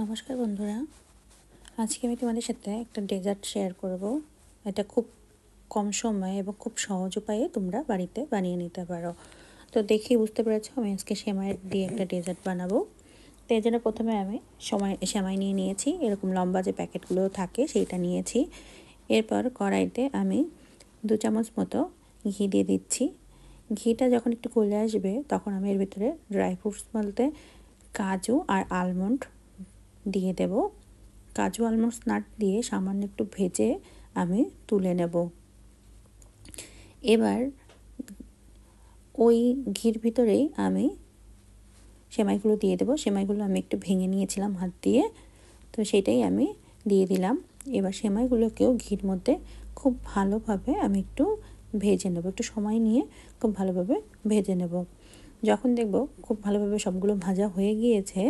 নমস্কার বন্ধুরা, আজকে আমি তোমাদের সাথে একটা ডেজার্ট শেয়ার করব। এটা খুব কম সময়ে এবং খুব সহজ উপায়ে তোমরা বাড়িতে বানিয়ে নিতে পারো। তো দেখেই বুঝতে পেরেছো আমি আজকে সেমাই দিয়ে একটা ডেজার্ট বানাবো। তো এই জন্য প্রথমে আমি সেমাই নিয়ে নিয়েছি, এরকম লম্বা যে প্যাকেটগুলো থাকে সেইটা নিয়েছি। এরপর কড়াইতে আমি 2 চামচ মতো ঘি দিয়ে দিচ্ছি। ঘিটা যখন একটু গলে আসবে তখন আমি এর ভিতরে ড্রাই ফ্রুটস বলতে কাজু আর আলমন্ড দিয়ে দেব। কাজু আলমন্ডস নাট দিয়ে সামান্য একটু ভেজে আমি তুলে নেব। এবার ওই ঘির ভিতরেই আমি সেমাইগুলো দিয়ে দেব। সেমাইগুলো আমি একটু ভেঙে নিয়েছিলাম হাত দিয়ে, তো সেটাই আমি দিয়ে দিলাম। এবার সেমাইগুলোকেও ঘির মধ্যে খুব ভালোভাবে আমি একটু ভেজে নেব, একটু সময় নিয়ে খুব ভালোভাবে ভেজে নেব। যখন দেখব খুব ভালোভাবে সবগুলো ভাজা হয়ে গিয়েছে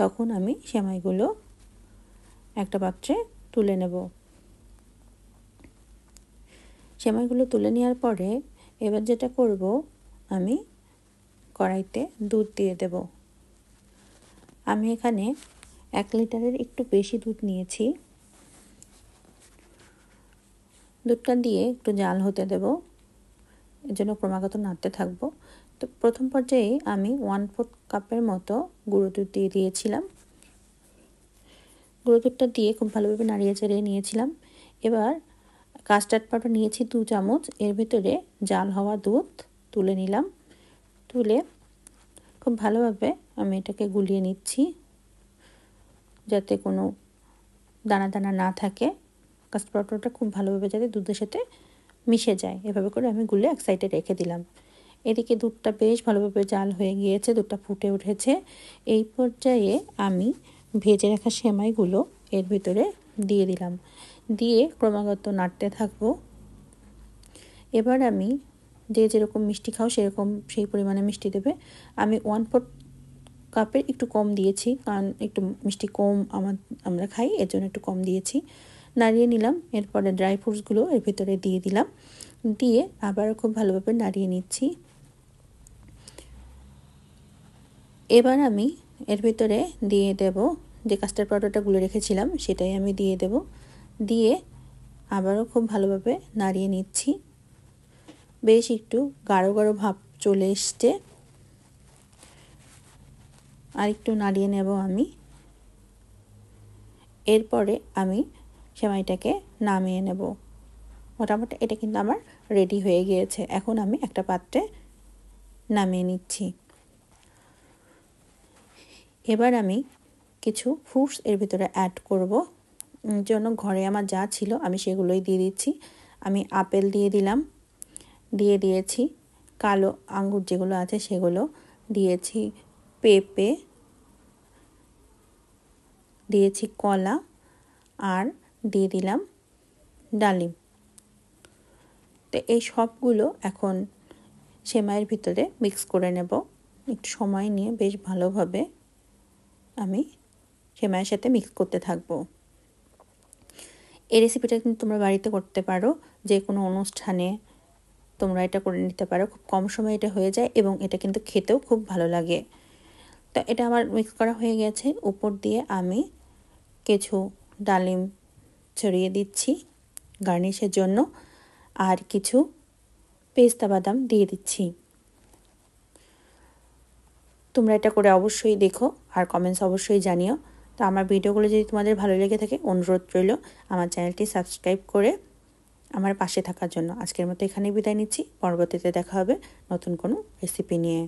তখন আমি সেমাইগুলো একটা পাত্রে তুলে নেব। সেমাইগুলো তুলে নেওয়ার পরে এবার যেটা করব, আমি কড়াইতে দুধ দিয়ে দেব। আমি এখানে 1 লিটারের একটু বেশি দুধ নিয়েছি। দুধটা দিয়ে একটু জাল হতে দেব, এর জন্য ক্রমাগত নাড়তে থাকবো। তো প্রথম পর্যায়ে আমি 1/4 কাপের মতো গুঁড়ো দুধ দিয়ে দিয়েছিলাম। গুঁড়ো দুধটা দিয়ে খুব ভালোভাবে নাড়িয়ে চাড়িয়ে নিয়েছিলাম। এবার কাস্টার্ড পাউডার নিয়েছি 2 চামচ, এর ভিতরে জাল হওয়া দুধ তুলে নিলাম। তুলে খুব ভালোভাবে আমি এটাকে গুলিয়ে নিচ্ছি যাতে কোনো দানা দানা না থাকে। কাস্টার্ড পাউডারটা খুব ভালোভাবে যাতে দুধের সাথে মিশে যায়, এভাবে করে আমি গুলে এক সাইডে রেখে দিলাম। এদিকে দুধটা বেশ ভালোভাবে জাল হয়ে গিয়েছে, দুধটা ফুটে উঠেছে। এই পর্যায়ে আমি ভেজে রাখা সেমাইগুলো এর ভিতরে দিয়ে দিলাম, দিয়ে ক্রমাগত নাড়তে থাকবো। এবার আমি যেরকম মিষ্টি খাও সেরকম সেই পরিমাণে মিষ্টি দেবে। আমি 1/4 কাপের একটু কম দিয়েছি, কারণ একটু মিষ্টি কম আমরা খাই, এর জন্য একটু কম দিয়েছি। নাড়িয়ে নিলাম। এরপরে ড্রাই ফ্রুটসগুলো এর ভিতরে দিয়ে দিলাম, দিয়ে আবার খুব ভালোভাবে নাড়িয়ে নিচ্ছি। এবার আমি এর ভিতরে দিয়ে দেব যে কাস্টার্ড পাউডারটা গুলে রেখেছিলাম, সেটাই আমি দিয়ে দেব। দিয়ে আবারও খুব ভালোভাবে নাড়িয়ে নিচ্ছি। বেশ একটু গাঢ় গাঢ় ভাব চলে এসছে, আর একটু নাড়িয়ে নেব আমি। এরপরে আমি সেমাইটাকে নামিয়ে নেব। মোটামুটি এটা কিন্তু আমার রেডি হয়ে গিয়েছে। এখন আমি একটা পাত্রে নামিয়ে নিচ্ছি। এবার আমি কিছু ফ্রুটস এর ভিতরে অ্যাড করব। জন্য ঘরে আমার যা ছিল আমি সেগুলোই দিয়ে দিচ্ছি। আমি আপেল দিয়ে দিলাম, দিয়ে দিয়েছি কালো আঙ্গুর যেগুলো আছে সেগুলো দিয়েছি, পেঁপে দিয়েছি, কলা, আর দিয়ে দিলাম ডালিম। তো এই সবগুলো এখন সেমাইয়ের ভিতরে মিক্স করে নেব। একটু সময় নিয়ে বেশ ভালোভাবে আমি সেমাইয়ের সাথে মিক্স করতে থাকবো। এই রেসিপিটা কিন্তু তোমরা বাড়িতে করতে পারো, যে কোনো অনুষ্ঠানে তোমরা এটা করে নিতে পারো। খুব কম সময়ে এটা হয়ে যায় এবং এটা কিন্তু খেতেও খুব ভালো লাগে। তো এটা আমার মিক্স করা হয়ে গেছে। উপর দিয়ে আমি কিছু ডালিম ছড়িয়ে দিচ্ছি গার্নিশের জন্য, আর কিছু পেস্তা বাদাম দিয়ে দিচ্ছি। তোমরা এটা করে অবশ্যই দেখো আর কমেন্টস অবশ্যই জানিও। তো আমার ভিডিওগুলো যদি তোমাদের ভালো লেগে থাকে, অনুরোধ রইল আমার চ্যানেলটি সাবস্ক্রাইব করে আমার পাশে থাকার জন্য। আজকের মতো এখানেই বিদায় নিচ্ছি। পরবর্তীতে দেখা হবে নতুন কোনো রেসিপি নিয়ে।